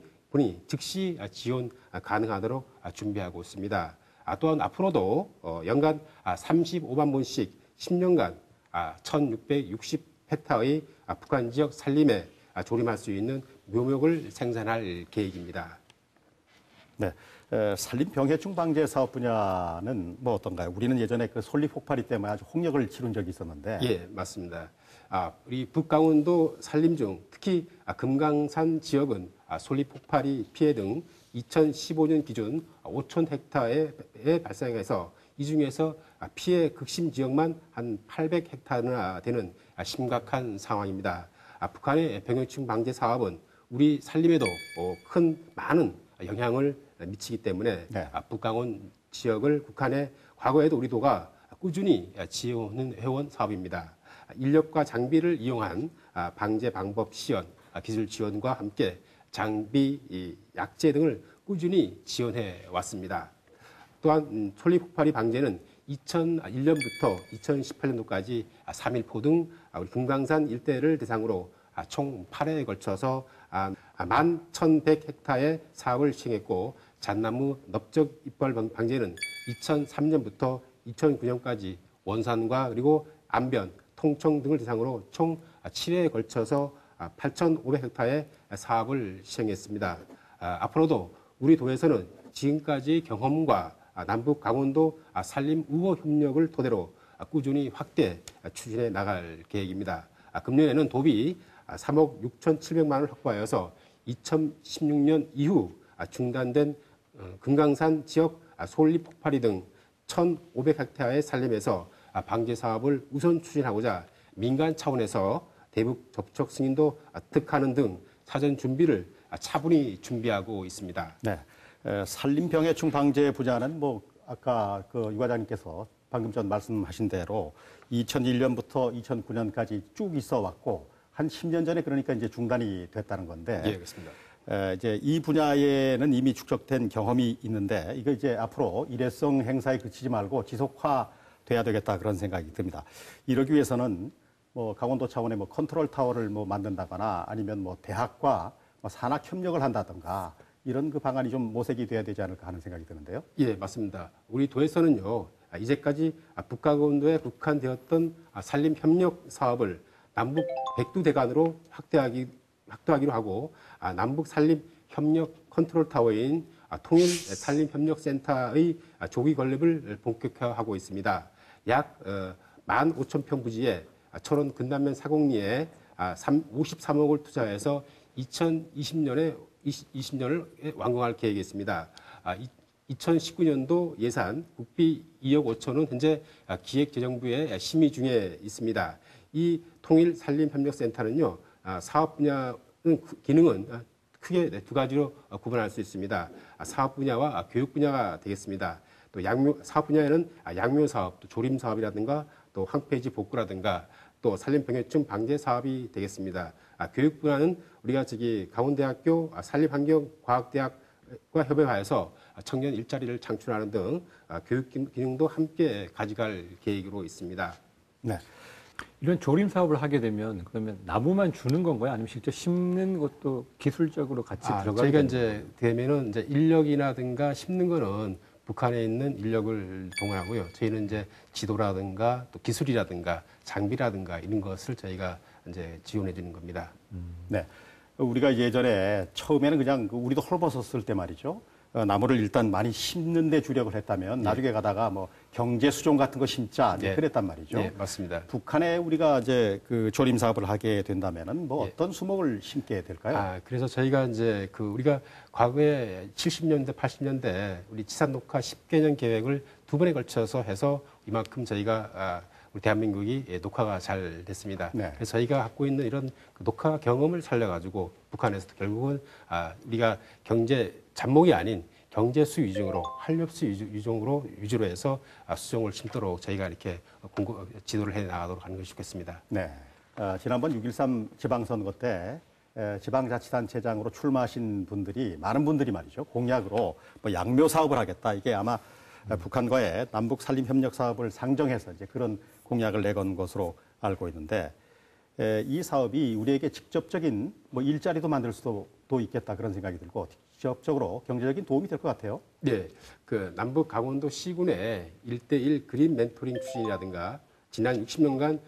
즉시 지원 가능하도록 준비하고 있습니다. 또한 앞으로도 연간 35만 본씩 10년간 1,660헥타의 북한 지역 산림에 조림할 수 있는 묘목을 생산할 계획입니다. 네. 산림 병해충 방제 사업 분야는 뭐 어떤가요? 우리는 예전에 그 솔리 폭발이 때문에 아주 홍역을 치른 적이 있었는데. 예, 맞습니다. 우리 북강원도 산림 중 특히 금강산 지역은 솔리 폭발이 피해 등 2015년 기준 5천 헥타에 발생해서 이 중에서 피해 극심 지역만 한 800헥타나 되는 심각한 상황입니다. 북한의 병해충 방제 사업은 우리 산림에도 많은 영향을 미치기 때문에 네. 북강원 지역을 북한의 과거에도 우리 도가 꾸준히 지원해온 사업입니다. 인력과 장비를 이용한 방제 방법 시연, 기술 지원과 함께 장비, 약재 등을 꾸준히 지원해 왔습니다. 또한 솔리 폭발이 방제는 2001년부터 2018년도까지 3.1포 등 우리 금강산 일대를 대상으로 총 8회에 걸쳐서 11,100헥타의 사업을 시행했고 잣나무 넓적 잎벌 방제는 2003년부터 2009년까지 원산과 그리고 안변, 통청 등을 대상으로 총 7회에 걸쳐서 8,500헥타의 사업을 시행했습니다. 앞으로도 우리 도에서는 지금까지 경험과 남북 강원도 산림 우호 협력을 토대로 꾸준히 확대 추진해 나갈 계획입니다. 금년에는 도비 3억 6,700만 원을 확보하여서 2016년 이후 중단된 금강산 지역 솔리 폭발이 등 1,500헥타의 산림에서 방제 사업을 우선 추진하고자 민간 차원에서 대북 접촉 승인도 득하는 등 사전 준비를 차분히 준비하고 있습니다. 네. 산림 병해충 방제 분야는 뭐 아까 그 유 과장님께서 방금 전 말씀하신 대로 2001년부터 2009년까지 쭉 있어 왔고 한 10년 전에 그러니까 이제 중단이 됐다는 건데. 예, 그렇습니다. 이제 이 분야에는 이미 축적된 경험이 있는데 이거 이제 앞으로 일회성 행사에 그치지 말고 지속화돼야 되겠다 그런 생각이 듭니다. 이러기 위해서는 뭐 강원도 차원의 뭐 컨트롤 타워를 뭐 만든다거나 아니면 뭐 대학과 뭐 산학 협력을 한다든가 이런 그 방안이 좀 모색이 돼야 되지 않을까 하는 생각이 드는데요. 예, 맞습니다. 우리 도에서는요, 이제까지 북강원도에 국한되었던 산림 협력 사업을 남북 백두대간으로 확대하기로 하고 남북 산림 협력 컨트롤 타워인 통일 산림 협력 센터의 조기 건립을 본격화하고 있습니다. 약 15,000평 부지에 철원 근남면 사공리에 53억을 투자해서 2020년을 완공할 계획이 있습니다. 2019년도 예산 국비 2억 5천은 현재 기획재정부에 심의 중에 있습니다. 이 통일 산림 협력센터는요, 사업 분야는 기능은 크게 두 가지로 구분할 수 있습니다. 사업 분야와 교육 분야가 되겠습니다. 또 사업 분야에는 양묘 사업, 또 조림 사업이라든가 또 황폐지 복구라든가 또 산림병해충 방제 사업이 되겠습니다. 교육 분야는 우리가 강원대학교 산림환경과학대학과 협업하여서 청년 일자리를 창출하는 등 교육 기능도 함께 가져갈 계획으로 있습니다. 네. 이런 조림 사업을 하게 되면 그러면 나무만 주는 건가요? 아니면 실제 심는 것도 기술적으로 같이 들어가게 저희가 되는 이제 되면은 이제 인력이라든가 심는 거는 북한에 있는 인력을 동원하고요. 저희는 이제 지도라든가 또 기술이라든가 장비라든가 이런 것을 저희가 이제 지원해 주는 겁니다. 네. 우리가 예전에 처음에는 그냥 우리도 헐벗었을 때 말이죠. 나무를 일단 많이 심는 데 주력을 했다면 나중에 가다가 뭐 경제 수종 같은 거 심자 이제 그랬단 말이죠. 네, 맞습니다. 북한에 우리가 이제 그 조림 사업을 하게 된다면은 뭐 어떤 수목을 심게 될까요? 그래서 저희가 이제 우리가 과거에 70년대, 80년대 우리 지산 녹화 10개년 계획을 두 번에 걸쳐서 해서 이만큼 저희가 우리 대한민국이 녹화가 잘 됐습니다. 네. 그래서 저희가 갖고 있는 이런 녹화 경험을 살려가지고 북한에서 결국은 우리가 경제 잡목이 아닌 경제수 위주로 한렵수 위주로 해서 수종을 심도록 저희가 이렇게 지도를 해 나가도록 하는 것이 좋겠습니다. 네. 지난번 6.13 지방선거 때 지방자치단체장으로 출마하신 분들이 많은 분들이 말이죠. 공약으로 뭐 양묘 사업을 하겠다. 이게 아마 북한과의 남북 산림 협력 사업을 상정해서 이제 그런 공약을 내건 것으로 알고 있는데 이 사업이 우리에게 직접적인 뭐 일자리도 만들 수도 있겠다 그런 생각이 들고 직접적으로 경제적인 도움이 될 것 같아요. 네, 남북 강원도 시군의 1대1 그린 멘토링 추진이라든가 지난 60년간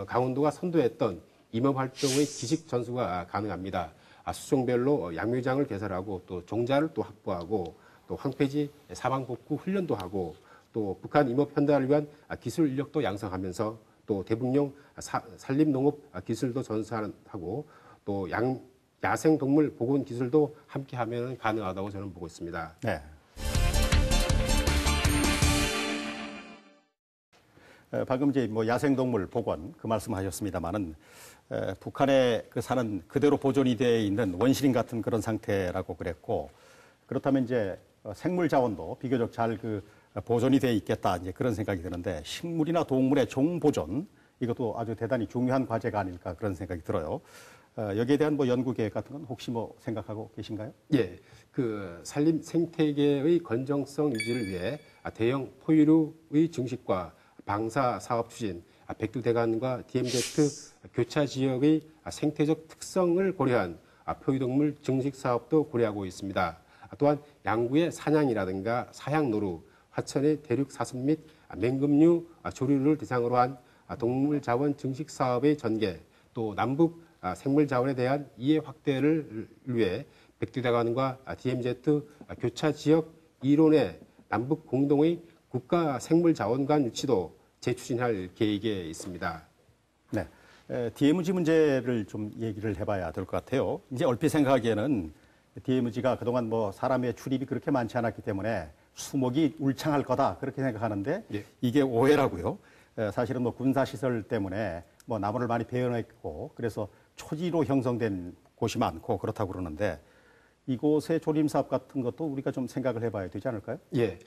강원도가 선도했던 임업 활동의 지식 전수가 가능합니다. 수종별로 양묘장을 개설하고 또 종자를 또 확보하고 또 황폐지 사방 복구 훈련도 하고 또 북한 임업 현대화를 위한 기술 인력도 양성하면서 또 대북용 산림농업 기술도 전수하고 또 야생동물 보건 기술도 함께 하면 가능하다고 저는 보고 있습니다. 네. 방금 이제 뭐 야생동물 복원 그 말씀하셨습니다만은 북한에 사는 그대로 보존이 되어 있는 원시림 같은 그런 상태라고 그랬고 그렇다면 이제 생물 자원도 비교적 잘 보존이 되어 있겠다 이제 그런 생각이 드는데 식물이나 동물의 종 보존 이것도 아주 대단히 중요한 과제가 아닐까 그런 생각이 들어요. 여기에 대한 뭐 연구 계획 같은 건 혹시 뭐 생각하고 계신가요? 예, 산림 생태계의 건정성 유지를 위해 대형 포유류의 증식과 방사 사업 추진, 백두대간과 DMZ 교차 지역의 생태적 특성을 고려한 포유동물 증식 사업도 고려하고 있습니다. 또한 양구의 사냥이라든가 사양노루, 화천의 대륙 사슴 및 맹금류 조류를 대상으로 한 동물 자원 증식 사업의 전개, 또 남북 생물 자원에 대한 이해 확대를 위해 백두대간과 DMZ 교차 지역 이론의 남북 공동의 국가 생물 자원관 유치도 재추진할 계획에 있습니다. 네. DMZ 문제를 좀 얘기를 해봐야 될 것 같아요. 이제 얼핏 생각하기에는 DMZ가 그동안 뭐 사람의 출입이 그렇게 많지 않았기 때문에 수목이 울창할 거다 그렇게 생각하는데 예. 이게 오해라고요. 사실은 뭐 군사시설 때문에 뭐 나무를 많이 베어냈고 그래서 초지로 형성된 곳이 많고 그렇다고 그러는데 이곳의 조림 사업 같은 것도 우리가 좀 생각을 해봐야 되지 않을까요? 예.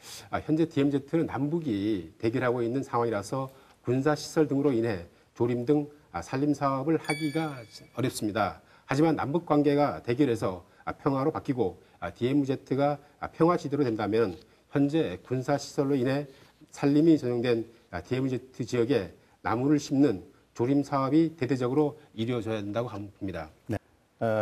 현재 DMZ는 남북이 대결하고 있는 상황이라서 군사시설 등으로 인해 조림 등 산림 사업을 하기가 어렵습니다. 하지만 남북 관계가 대결해서 평화로 바뀌고 DMZ가 평화 지대로 된다면 현재 군사시설로 인해 산림이 전용된 DMZ 지역에 나무를 심는 조림 사업이 대대적으로 이루어져야 된다고 봅니다. 네.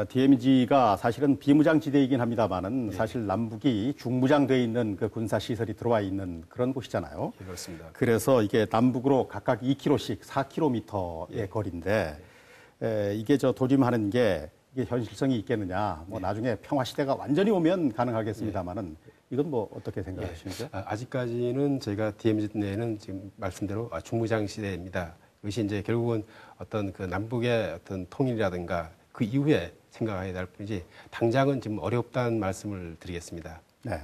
DMZ가 사실은 비무장지대이긴 합니다만은 사실 남북이 중무장되어 있는 그 군사시설이 들어와 있는 그런 곳이잖아요. 예, 그렇습니다. 그래서 이게 남북으로 각각 2km씩 4km의 거리인데 이게 조림하는 게 이게 현실성이 있겠느냐. 뭐 나중에 평화시대가 완전히 오면 가능하겠습니다만은 이건 뭐 어떻게 생각하시는지요? 아직까지는 저희가 DMZ 내에는 지금 말씀대로 중무장 시대입니다. 이것이 이제 결국은 어떤 남북의 어떤 통일이라든가 그 이후에 생각해야 될 뿐이지 당장은 지금 어렵다는 말씀을 드리겠습니다. 네.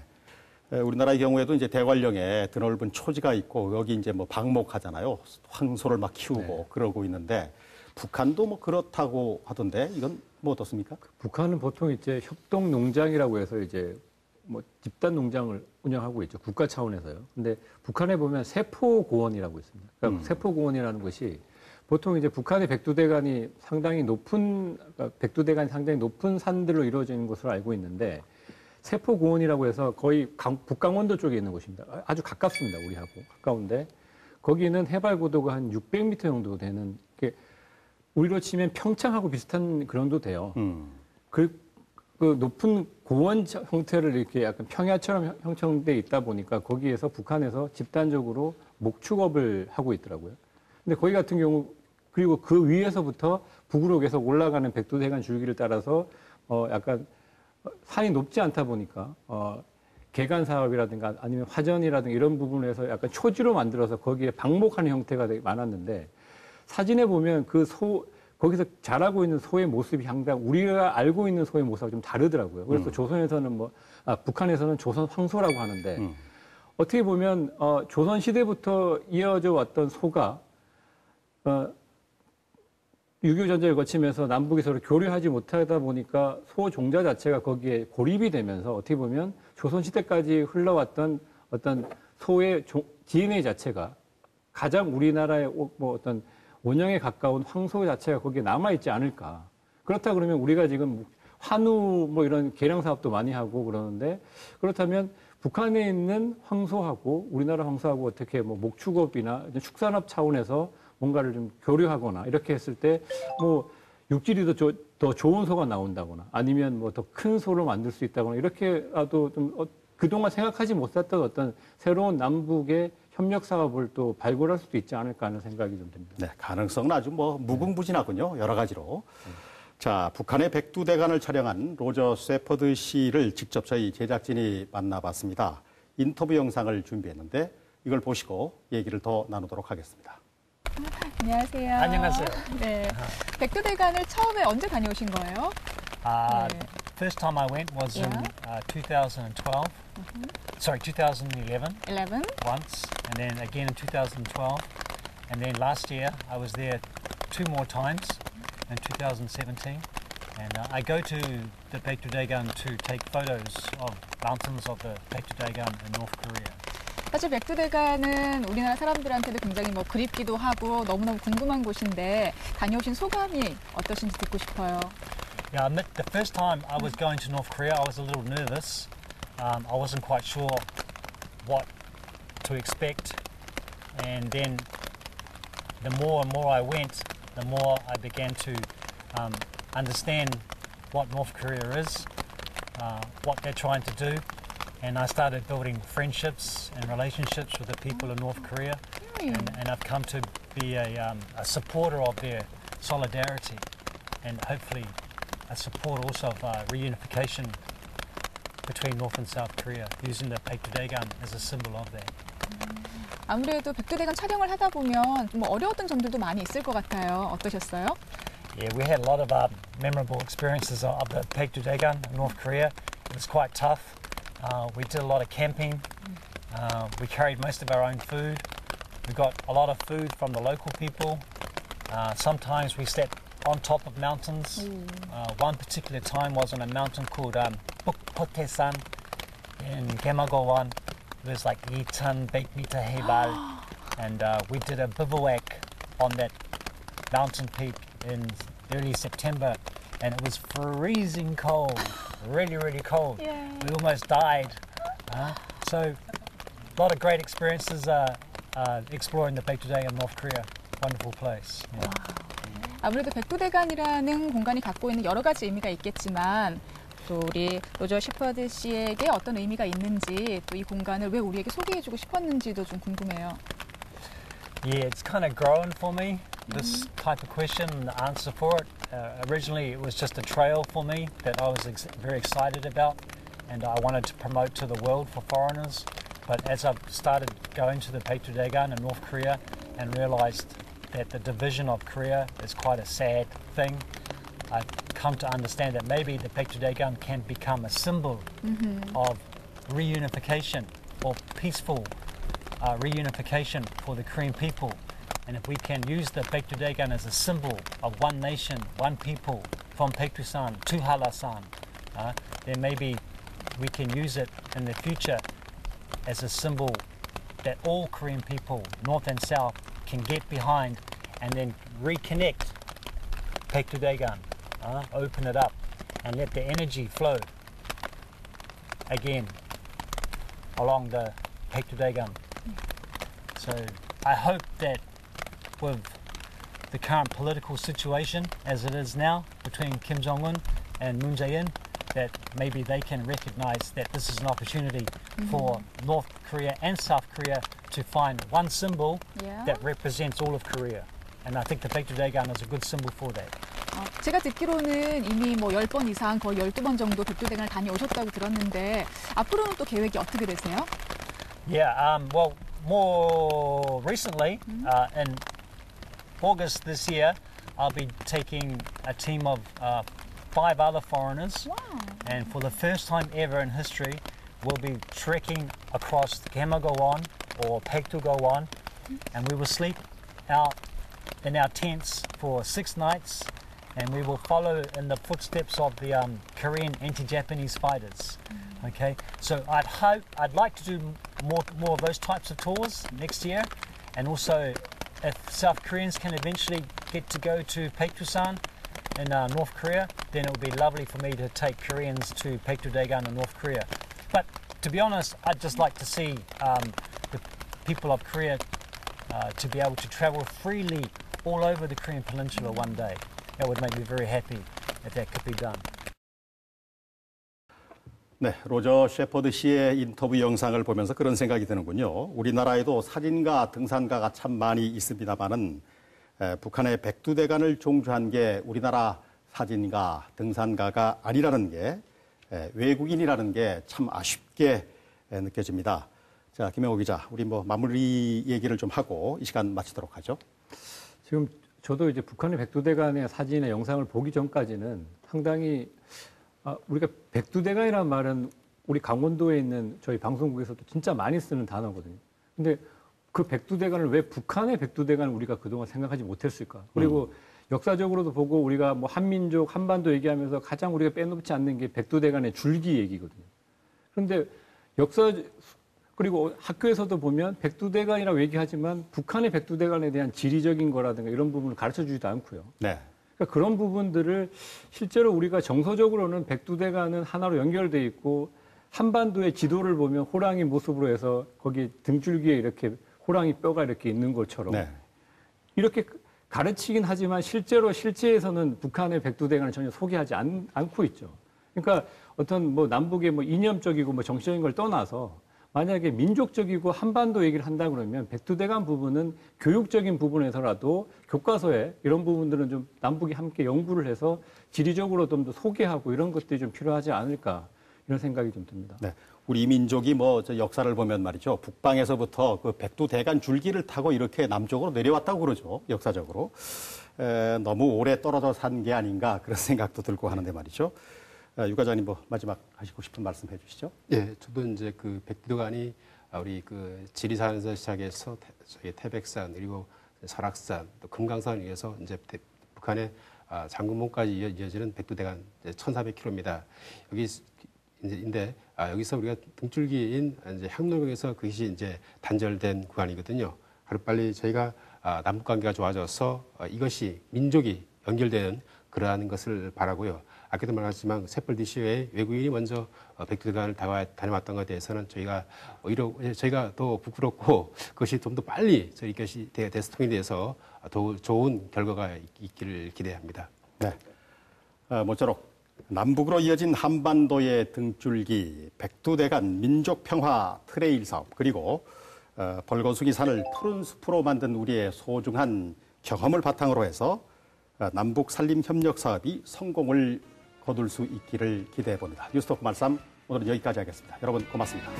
우리나라의 경우에도 이제 대관령에 드넓은 초지가 있고 여기 이제 뭐 방목하잖아요. 황소를 막 키우고 그러고 있는데 북한도 뭐 그렇다고 하던데 이건 뭐 어떻습니까? 북한은 보통 이제 협동 농장이라고 해서 이제 뭐 집단 농장을 운영하고 있죠. 국가 차원에서요. 근데 북한에 보면 세포고원이라고 있습니다. 그러니까 세포고원이라는 것이 보통 이제 북한의 백두대간이 상당히 높은 산들로 이루어져 있는 것으로 알고 있는데 세포고원이라고 해서 거의 북강원도 쪽에 있는 곳입니다. 아주 가깝습니다. 우리하고 가까운데 거기는 해발 고도가 한 600m 정도 되는 게 우리로 치면 평창하고 비슷한 그런 도 돼요. 그 높은 고원 형태를 이렇게 약간 평야처럼 형성돼 있다 보니까 거기에서 북한에서 집단적으로 목축업을 하고 있더라고요. 근데 거기 같은 경우 그리고 그 위에서부터 북으로 계속 올라가는 백두대간 줄기를 따라서 약간 산이 높지 않다 보니까 개간 사업이라든가 아니면 화전이라든가 이런 부분에서 약간 초지로 만들어서 거기에 방목하는 형태가 되게 많았는데 사진에 보면 거기서 자라고 있는 소의 모습이 항상 우리가 알고 있는 소의 모습하고 좀 다르더라고요. 그래서 조선에서는 북한에서는 조선 황소라고 하는데 어떻게 보면 조선 시대부터 이어져 왔던 소가 6.25 전쟁을 거치면서 남북이 서로 교류하지 못하다 보니까 소 종자 자체가 거기에 고립이 되면서 어떻게 보면 조선시대까지 흘러왔던 어떤 소의 DNA 자체가 가장 우리나라의 어떤 원형에 가까운 황소 자체가 거기에 남아있지 않을까. 그렇다 그러면 우리가 지금 한우 이런 개량 사업도 많이 하고 그러는데 그렇다면 북한에 있는 황소하고 우리나라 황소하고 어떻게 목축업이나 축산업 차원에서 뭔가를 좀 교류하거나 이렇게 했을 때 육질이 더 좋은 소가 나온다거나 아니면 더 큰 소를 만들 수 있다거나 이렇게라도 좀 그동안 생각하지 못했던 어떤 새로운 남북의 협력 사업을 또 발굴할 수도 있지 않을까 하는 생각이 좀 듭니다. 네, 가능성은 아주 무궁무진하군요. 여러 가지로. 자, 북한의 백두대간을 촬영한 로저 세퍼드 씨를 직접 저희 제작진이 만나봤습니다. 인터뷰 영상을 준비했는데 이걸 보시고 얘기를 더 나누도록 하겠습니다. 안녕하세요. 안녕하세요. 네, 백두대간을 처음에 언제 다녀오신 거예요? First time I went was in 2012. Sorry, 2011 11. once, and then again in 2012, and then last year I was there 2 more times in 2017. And I go to the Paektudaegan to take photos of mountains of the Paektudaegan in North Korea. 사실 백두대간은 우리나라 사람들한테도 굉장히 그립기도 하고 너무너무 궁금한 곳인데 다녀오신 소감이 어떠신지 듣고 싶어요. Yeah, I admit the first time I was going to North Korea, I was a little nervous. I wasn't quite sure what to expect. And then the more and more I went, the more I began to understand what North Korea is, what they're trying to do. And I started building friendships and relationships with the people in North Korea. And I've come to be a supporter of their solidarity and hopefully a supporter also of reunification between North and South Korea, using the Paektudaegan as a symbol of that. 아무래도 백두대간 촬영을 하다 보면 어려웠던 점들도 많이 있을 것 같아요. 어떠셨어요? Yeah, we had a lot of memorable experiences of the Paektudaegan in North Korea. It was quite tough. We did a lot of camping. We carried most of our own food. We got a lot of food from the local people. Sometimes we slept on top of mountains. One particular time was on a mountain called Bukpotesan in Gemagowan. It was like 2,100m 해발. And we did a bivouac on that mountain peak in early September. And it was freezing cold, really, really cold. Yeah. We almost died. So a lot of great experiences exploring the Paektudaegan, North Korea. Wonderful place. Yeah. 아무래도 백두대간이라는 공간이 갖고 있는 여러 가지 의미가 있겠지만 또 우리 로저 셰퍼드 씨에게 어떤 의미가 있는지 또 이 공간을 왜 우리에게 소개해주고 싶었는지도 좀 궁금해요. Yeah, it's kind of grown for me, this type of question and the answer for it. Originally, it was just a trail for me that I was very excited about and I wanted to promote to the world for foreigners. But as I've started going to the Paektudaegan in North Korea and realized that the division of Korea is quite a sad thing, I've come to understand that maybe the Paektudaegan can become a symbol of reunification or peaceful reunification for the Korean people. And if we can use the Paektudaegan as a symbol of one nation, one people, from Paektusan to Halasan, then maybe we can use it in the future as a symbol that all Korean people, North and South, can get behind and then reconnect Paektudaegan, open it up and let the energy flow again along the Paektudaegan. So I hope that with the current political situation as it is now between Kim Jong-un and Moon Jae-in, that maybe they can recognize that this is an opportunity for North Korea and South Korea to find one symbol Yeah. that represents all of Korea. And I think the Paektudaegan is a good symbol for that. 제가 듣기로는 이미 뭐 10번 이상 거의 12번 정도 백두대간을 다녀오셨다고 들었는데 앞으로는 또 계획이 어떻게 되세요? Yeah, well, more recently, in August this year, I'll be taking a team of 5 other foreigners. Wow. And for the first time ever in history, we'll be trekking across Gyeonggi-go-won or Paektu-go-won, and we will sleep out in our tents for 6 nights, and we will follow in the footsteps of the Korean anti-Japanese fighters. Okay, so I'd like to do more of those types of tours next year, and also if South Koreans can eventually get to go to Paektusan in North Korea, then it would be lovely for me to take Koreans to Paektudaegan in North Korea. But to be honest, I'd just like to see the people of Korea to be able to travel freely all over the Korean Peninsula one day. That would make me very happy if that could be done. 네, 로저 셰퍼드 씨의 인터뷰 영상을 보면서 그런 생각이 드는군요. 우리나라에도 사진가, 등산가가 참 많이 있습니다만은 북한의 백두대간을 종주한 게 우리나라 사진가, 등산가가 아니라는 게 외국인이라는 게 참 아쉽게 느껴집니다. 자, 김영호 기자, 우리 뭐 마무리 얘기를 좀 하고 이 시간 마치도록 하죠. 지금 저도 이제 북한의 백두대간의 사진의 영상을 보기 전까지는 상당히 우리가 백두대간이라는 말은 우리 강원도에 있는 저희 방송국에서도 진짜 많이 쓰는 단어거든요. 근데 그 백두대간을 왜 북한의 백두대간을 우리가 그동안 생각하지 못했을까? 그리고 역사적으로도 보고 우리가 뭐 한민족, 한반도 얘기하면서 가장 우리가 빼놓지 않는 게 백두대간의 줄기 얘기거든요. 그런데 그리고 학교에서도 보면 백두대간이라고 얘기하지만 북한의 백두대간에 대한 지리적인 거라든가 이런 부분을 가르쳐 주지도 않고요. 네. 그러니까 그런 부분들을 실제로 우리가 정서적으로는 백두대간은 하나로 연결돼 있고 한반도의 지도를 보면 호랑이 모습으로 해서 거기 등줄기에 이렇게 호랑이 뼈가 이렇게 있는 것처럼 네. 이렇게 가르치긴 하지만 실제에서는 북한의 백두대간을 전혀 소개하지 않고 있죠. 그러니까 어떤 뭐 남북의 뭐 이념적이고 뭐 정치적인 걸 떠나서 만약에 민족적이고 한반도 얘기를 한다 그러면 백두대간 부분은 교육적인 부분에서라도 교과서에 이런 부분들은 좀 남북이 함께 연구를 해서 지리적으로 좀 더 소개하고 이런 것들이 좀 필요하지 않을까 이런 생각이 좀 듭니다. 네. 우리 민족이 뭐 저 역사를 보면 말이죠. 북방에서부터 그 백두대간 줄기를 타고 이렇게 남쪽으로 내려왔다고 그러죠. 역사적으로. 너무 오래 떨어져 산 게 아닌가 그런 생각도 들고 하는데 말이죠. 유 과장님 뭐 마지막 하시고 싶은 말씀 해주시죠. 예, 저도 이제 그 백두대간이 우리 그 지리산에서 시작해서 저희 태백산 그리고 설악산 또 금강산을 위해서 이제 북한의 장군봉까지 이어지는 백두대간 1,400km입니다. 여기 인데 여기서 우리가 등줄기인 이제 향로역에서 그것이 이제 단절된 구간이거든요. 하루빨리 저희가 남북 관계가 좋아져서 이것이 민족이 연결되는 그러한 것을 바라고요. 아까도 말했지만 세펄 DC의 외국인이 먼저 백두대간을 다녀왔던 것에 대해서는 저희가 오히려 저희가 더 부끄럽고 그것이 좀 더 빨리 저희 것이 대스통이 돼서 더 좋은 결과가 있기를 기대합니다. 네. 모쪼록 남북으로 이어진 한반도의 등줄기 백두대간 민족평화 트레일 사업 그리고 벌거숭이 산을 푸른 숲으로 만든 우리의 소중한 경험을 바탕으로 해서 남북 산림 협력 사업이 성공을 거둘 수 있기를 기대해 봅니다. 뉴스토크 말씀 오늘은 여기까지 하겠습니다. 여러분 고맙습니다.